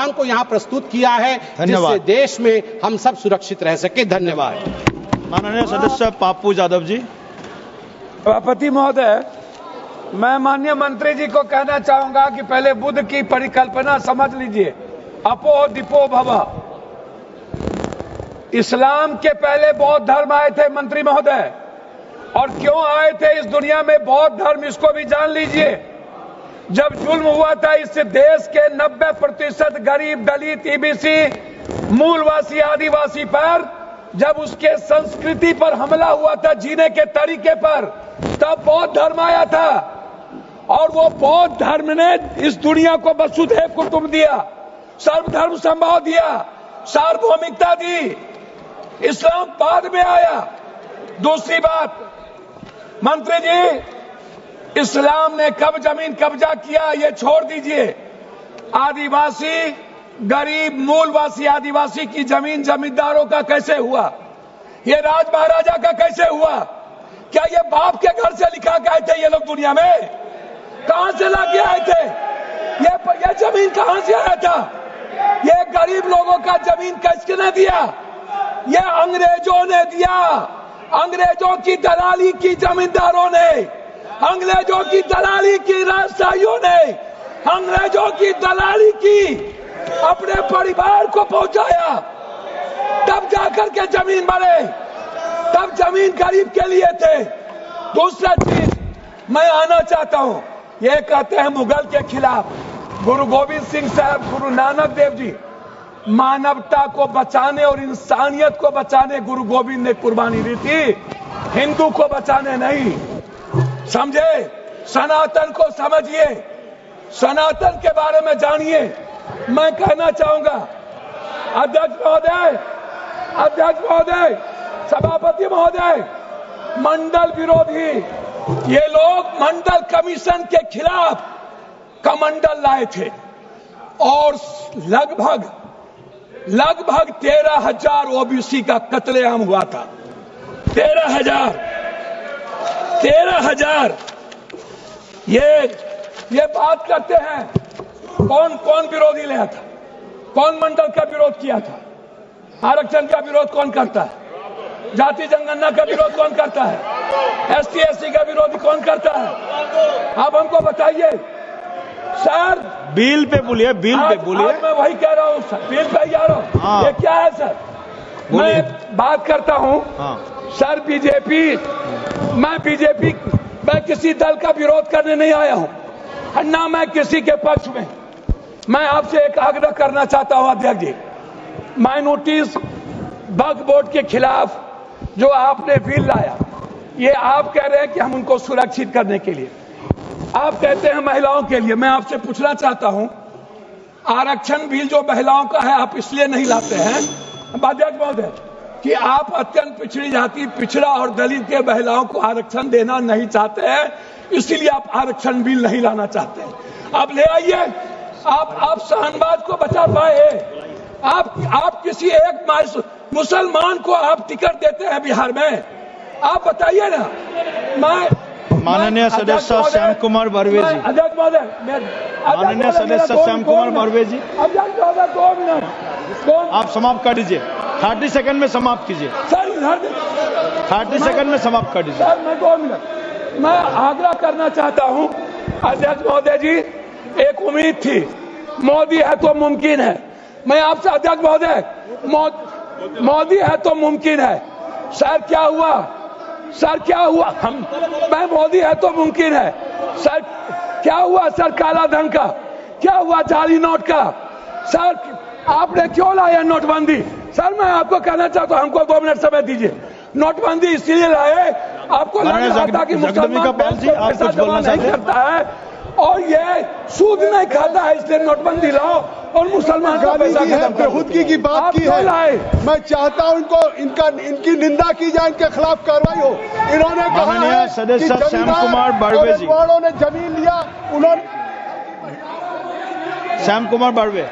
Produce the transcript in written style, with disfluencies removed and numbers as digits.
समाधान को यहाँ प्रस्तुत किया है, जिससे देश में हम सब सुरक्षित रह सके। धन्यवाद। माननीय सदस्य पाप्पू यादव जी। सभापति महोदय, मैं माननीय मंत्री जी को कहना चाहूंगा कि पहले बुद्ध की परिकल्पना समझ लीजिए, अपो दिपो भव। इस्लाम के पहले बौद्ध धर्म आए थे मंत्री महोदय, और क्यों आए थे इस दुनिया में बौद्ध धर्म, इसको भी जान लीजिए। जब जुल्म हुआ था इस देश के 90% गरीब, दलित, ईबीसी, मूलवासी, आदिवासी पर, जब उसके संस्कृति पर हमला हुआ था, जीने के तरीके पर, तब बौद्ध धर्म आया था। और वो बौद्ध धर्म ने इस दुनिया को वसुधैव कुटुंब दिया, सर्वधर्म समभाव दिया, सार्वभौमिकता दी। इस्लाम बाद में आया। दूसरी बात, मंत्री जी, इस्लाम ने कब जमीन कब्जा किया ये छोड़ दीजिए। आदिवासी, गरीब, मूलवासी आदिवासी की जमीन जमींदारों का कैसे हुआ? ये राज महाराजा का कैसे हुआ? क्या ये बाप के घर से लिखा के आए थे ये लोग दुनिया में? कहां से लाके आए थे? ये जमीन कहां से आया था? ये गरीब लोगों का जमीन किसने दिया? ये अंग्रेजों ने दिया। अंग्रेजों की दलाली की जमींदारों ने, अंग्रेजों की दलाली की राजशाहियों ने, अंग्रेजों की दलाली की अपने परिवार को पहुंचाया, तब जाकर के जमीन बढ़े, तब जमीन गरीब के लिए थे। दूसरा चीज मैं आना चाहता हूं, ये कहते हैं मुगल के खिलाफ, गुरु गोविंद सिंह साहब, गुरु नानक देव जी, मानवता को बचाने और इंसानियत को बचाने गुरु गोविंद ने कुर्बानी दी थी, हिंदू को बचाने नहीं। समझे? सनातन को समझिए, सनातन के बारे में जानिए। मैं कहना चाहूंगा, अध्यक्ष महोदय, सभापति महोदय, मंडल विरोधी ये लोग मंडल कमीशन के खिलाफ कमंडल लाए थे, और लगभग 13,000 ओबीसी का कत्लेआम हुआ था। 13,000। ये बात करते हैं, कौन विरोधी लाया था? कौन मंडल का विरोध किया था? आरक्षण का विरोध कौन करता है? जाति जनगणना का विरोध कौन करता है? ST SC का विरोध कौन करता है? आप हमको बताइए सर। बिल पे बोलिए, बिल पे बोलिए। मैं वही कह रहा हूँ सर, बिल पे जा रहा हूँ। हाँ। ये क्या है सर? मैं बात करता हूँ। हाँ। सर मैं किसी दल का विरोध करने नहीं आया हूँ, ना मैं किसी के पक्ष में। मैं आपसे एक आग्रह करना चाहता हूँ अध्यक्ष जी, माइनॉरिटीज वक्फ बोर्ड के खिलाफ जो आपने बिल लाया, ये आप कह रहे हैं कि हम उनको सुरक्षित करने के लिए, आप कहते हैं महिलाओं के लिए। मैं आपसे पूछना चाहता हूं, आरक्षण बिल जो महिलाओं का है आप इसलिए नहीं लाते हैं अध्यक्ष महोदय कि आप अत्यंत पिछड़ी जाति, पिछड़ा और दलित के महिलाओं को आरक्षण देना नहीं चाहते हैं, इसीलिए आप आरक्षण बिल नहीं लाना चाहते हैं। आप ले आइए। आप शाहनवाज को बचा पाए। आप किसी एक मुसलमान को आप टिकट देते हैं बिहार में? आप बताइए ना। माननीय सदस्य श्याम कुमार बर्वे जी। अध्यक्ष महोदय, माननीय सदस्य श्याम कुमार बर्वे जी, अध्यक्ष महोदय 2 मिनट। आप समाप्त कर दीजिए। 30 सेकंड में समाप्त कीजिए सर। 30 सेकंड में समाप्त कर दीजिए सर। मैं 2 मिनट मैं आग्रह करना चाहता हूं अध्यक्ष महोदय जी, एक उम्मीद थी, मोदी है तो मुमकिन है। मैं आपसे अध्यक्ष महोदय, मोदी है तो मुमकिन है। सर क्या हुआ? मैं मोदी है तो मुमकिन है। सर क्या हुआ? सर काला धन का क्या हुआ? जाली नोट का? सर आपने क्यों लाया नोटबंदी? सर मैं आपको कहना चाहता हूं, हमको 2 मिनट समय दीजिए। नोटबंदी इसलिए लाए, आपको लग रहा था कि मुसलमान पैसा जमा नहीं करता है और ये सूद नहीं खाता है, इसलिए नोटबंदी लाओ और मुसलमान का पैसा बेहूदगी की बात की है। मैं चाहता हूं इनकी निंदा की जाए, इनके खिलाफ कार्रवाई हो। इन्होंने कहा है सदस्य श्याम कुमार बर्वे जी, ने जमीन लिया, उन्होंने श्याम कुमार बर्वे।